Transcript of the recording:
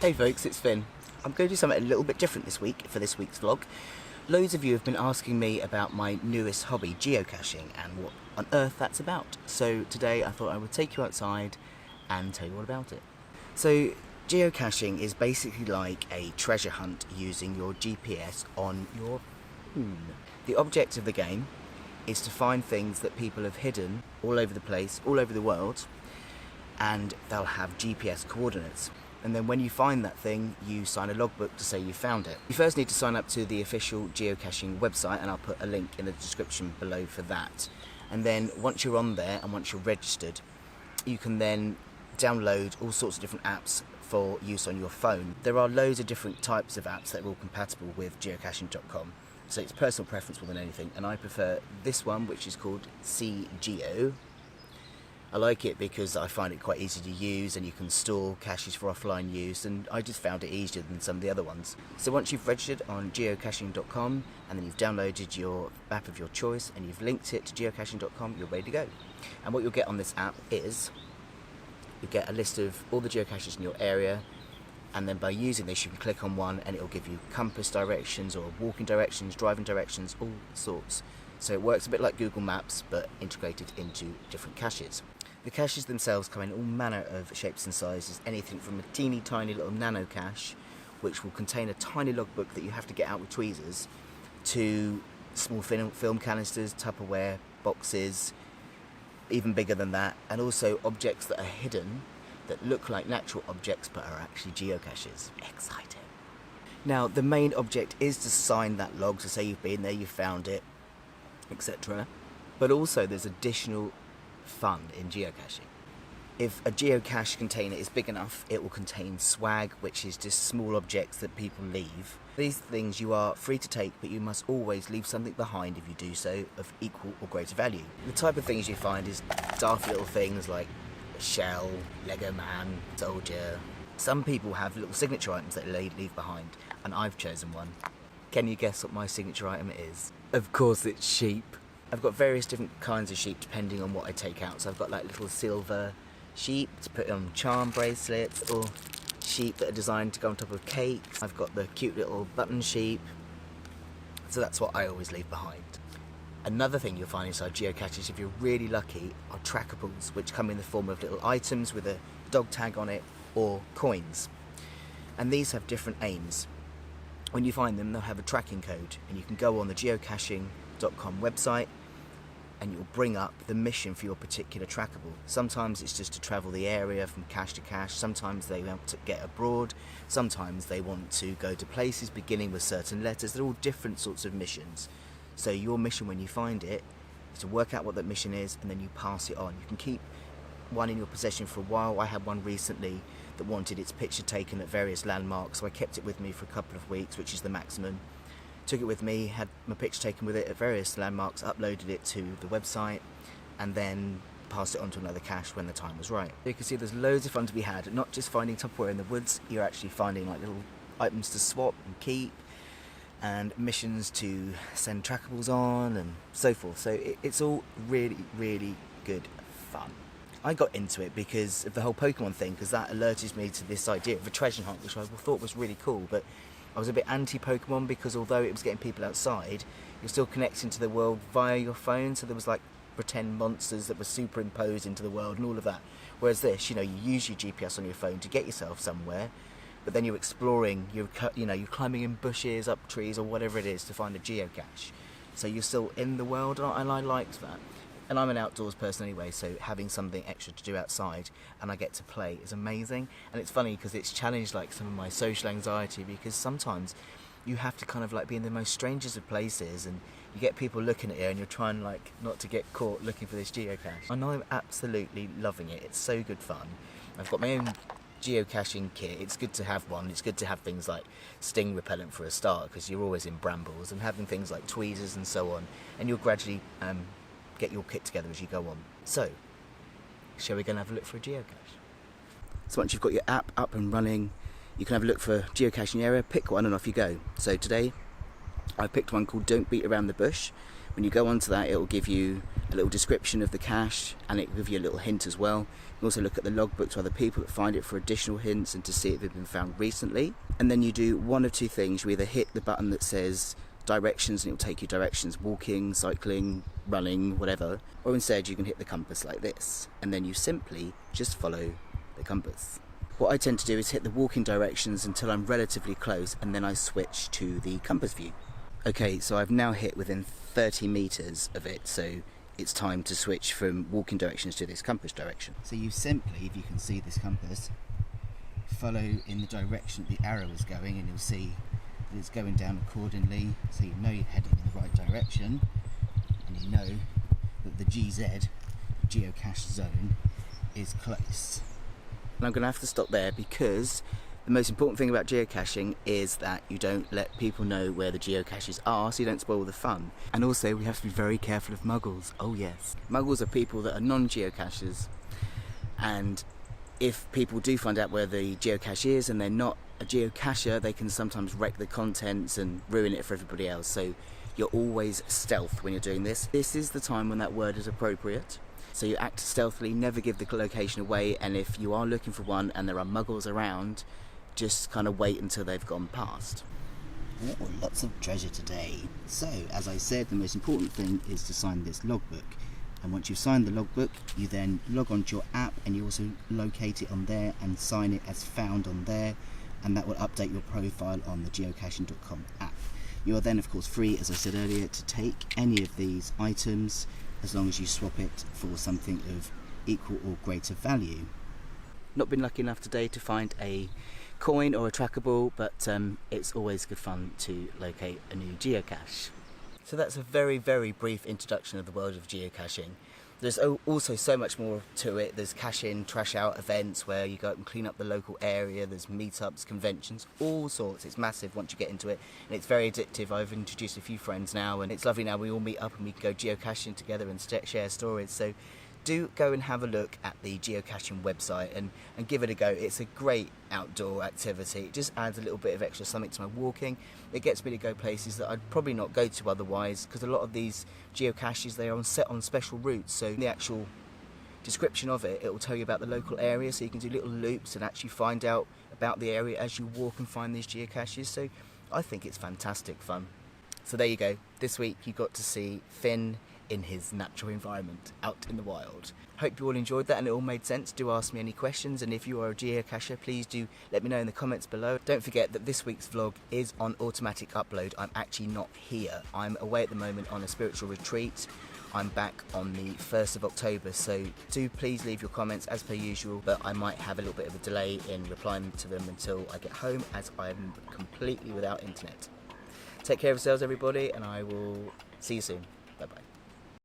Hey folks, it's Finn. I'm going to do something a little bit different this week for this week's vlog. Loads of you have been asking me about my newest hobby, geocaching, and what on earth that's about. So today I thought I would take you outside and tell you all about it. So geocaching is basically like a treasure hunt using your GPS on your phone. The object of the game is to find things that people have hidden all over the place, all over the world, and they'll have GPS coordinates. And then when you find that thing, you sign a logbook to say you found it. You first need to sign up to the official geocaching website, and I'll put a link in the description below for that. And then once you're on there and once you're registered, you can then download all sorts of different apps for use on your phone. There are loads of different types of apps that are all compatible with geocaching.com. So it's personal preference more than anything, and I prefer this one, which is called CGeo. I like it because I find it quite easy to use, and you can store caches for offline use, and I just found it easier than some of the other ones. So once you've registered on geocaching.com and then you've downloaded your app of your choice and you've linked it to geocaching.com, you're ready to go. And what you'll get on this app is you get a list of all the geocaches in your area, and then by using this you can click on one and it'll give you compass directions or walking directions, driving directions, all sorts. So it works a bit like Google Maps but integrated into different caches. The caches themselves come in all manner of shapes and sizes, anything from a teeny tiny little nano cache, which will contain a tiny logbook that you have to get out with tweezers, to small film canisters, Tupperware boxes, even bigger than that, and also objects that are hidden that look like natural objects but are actually geocaches. Exciting. Now, the main object is to sign that log, so say you've been there, you found it, etc. But also there's additional fun in geocaching. If a geocache container is big enough, it will contain swag, which is just small objects that people leave. These things you are free to take, but you must always leave something behind if you do so of equal or greater value. The type of things you find is daft little things like a shell, Lego man, soldier. Some people have little signature items that they leave behind, and I've chosen one. Can you guess what my signature item is? Of course it's sheep. I've got various different kinds of sheep depending on what I take out. So I've got like little silver sheep to put on charm bracelets, or sheep that are designed to go on top of cakes. I've got the cute little button sheep. So that's what I always leave behind. Another thing you'll find inside geocaches, if you're really lucky, are trackables, which come in the form of little items with a dog tag on it or coins. And these have different aims. When you find them, they'll have a tracking code, and you can go on the geocaching.com website and you'll bring up the mission for your particular trackable. Sometimes it's just to travel the area from cache to cache, sometimes they want to get abroad, sometimes they want to go to places beginning with certain letters. They're all different sorts of missions. So your mission when you find it is to work out what that mission is, and then you pass it on. You can keep one in your possession for a while. I had one recently that wanted its picture taken at various landmarks, so I kept it with me for a couple of weeks, which is the maximum. Took it with me, had my picture taken with it at various landmarks, uploaded it to the website, and then passed it on to another cache when the time was right. You can see there's loads of fun to be had, not just finding Tupperware in the woods, you're actually finding like little items to swap and keep, and missions to send trackables on, and so forth. So it's all really, really good fun. I got into it because of the whole Pokemon thing, because that alerted me to this idea of a treasure hunt, which I thought was really cool, but I was a bit anti-Pokemon because although it was getting people outside, you're still connecting to the world via your phone, so there was like pretend monsters that were superimposed into the world and all of that. Whereas this, you use your GPS on your phone to get yourself somewhere, but then you're exploring, you're climbing in bushes, up trees, or whatever it is to find a geocache. So you're still in the world, and I liked that. And I'm an outdoors person anyway, so having something extra to do outside and I get to play is amazing. And it's funny because it's challenged like some of my social anxiety, because sometimes you have to kind of like be in the most strangest of places and you get people looking at you and you're trying like not to get caught looking for this geocache. And I'm absolutely loving it. It's so good fun. I've got my own geocaching kit. It's good to have one. It's good to have things like sting repellent for a start, because you're always in brambles, and having things like tweezers and so on, and you'll gradually get your kit together as you go on. So, shall we go and have a look for a geocache? So once you've got your app up and running, you can have a look for a geocaching area, pick one and off you go. So today, I picked one called Don't Beat Around the Bush, When you go onto that, it will give you a little description of the cache, and it will give you a little hint as well. You can also look at the logbooks of other people that find it for additional hints and to see if it's been found recently. And then you do one of two things. You either hit the button that says directions and it will take you directions, walking, cycling, running, whatever, or instead you can hit the compass like this, and then you simply just follow the compass. What I tend to do is hit the walking directions until I'm relatively close, and then I switch to the compass view. Okay, so I've now hit within 30 meters of it, so it's time to switch from walking directions to this compass direction. So you simply, if you can see this compass, follow in the direction the arrow is going, and you'll see that it's going down accordingly, so you know you're heading in the right direction, and you know that the GZ, geocache zone, is close. And I'm going to have to stop there because the most important thing about geocaching is that you don't let people know where the geocaches are, so you don't spoil the fun. And also we have to be very careful of muggles. Oh yes. Muggles are people that are non-geocachers, and if people do find out where the geocache is and they're not a geocacher, they can sometimes wreck the contents and ruin it for everybody else. So you're always stealth when you're doing this. This is the time when that word is appropriate. So you act stealthily, never give the location away, and if you are looking for one and there are muggles around, just kind of wait until they've gone past. Oh, lots of treasure today. So, as I said, the most important thing is to sign this logbook. And once you've signed the logbook, you then log onto your app, and you also locate it on there and sign it as found on there, and that will update your profile on the geocaching.com app. You are then, of course, free, as I said earlier, to take any of these items as long as you swap it for something of equal or greater value. Not been lucky enough today to find a coin or a trackable, but it's always good fun to locate a new geocache. So that's a very, very brief introduction of the world of geocaching. There's also so much more to it. There's cache in, trash out events where you go and clean up the local area. There's meetups, conventions, all sorts. It's massive once you get into it, and it's very addictive. I've introduced a few friends now, and it's lovely now we all meet up and we can go geocaching together and share stories. So do go and have a look at the geocaching website and give it a go. It's a great outdoor activity. It just adds a little bit of extra something to my walking. It gets me to go places that I'd probably not go to otherwise, because a lot of these geocaches, they are set on special routes. So in the actual description of it, it will tell you about the local area, so you can do little loops and actually find out about the area as you walk and find these geocaches. So I think it's fantastic fun. So there you go. This week you got to see Finn in his natural environment, out in the wild. Hope you all enjoyed that and it all made sense. Do ask me any questions, and if you are a geocacher, please do let me know in the comments below. Don't forget that this week's vlog is on automatic upload. I'm actually not here. I'm away at the moment on a spiritual retreat. I'm back on the 1st of October, so do please leave your comments as per usual, but I might have a little bit of a delay in replying to them until I get home, as I'm completely without internet. Take care of yourselves, everybody, and I will see you soon. Bye bye.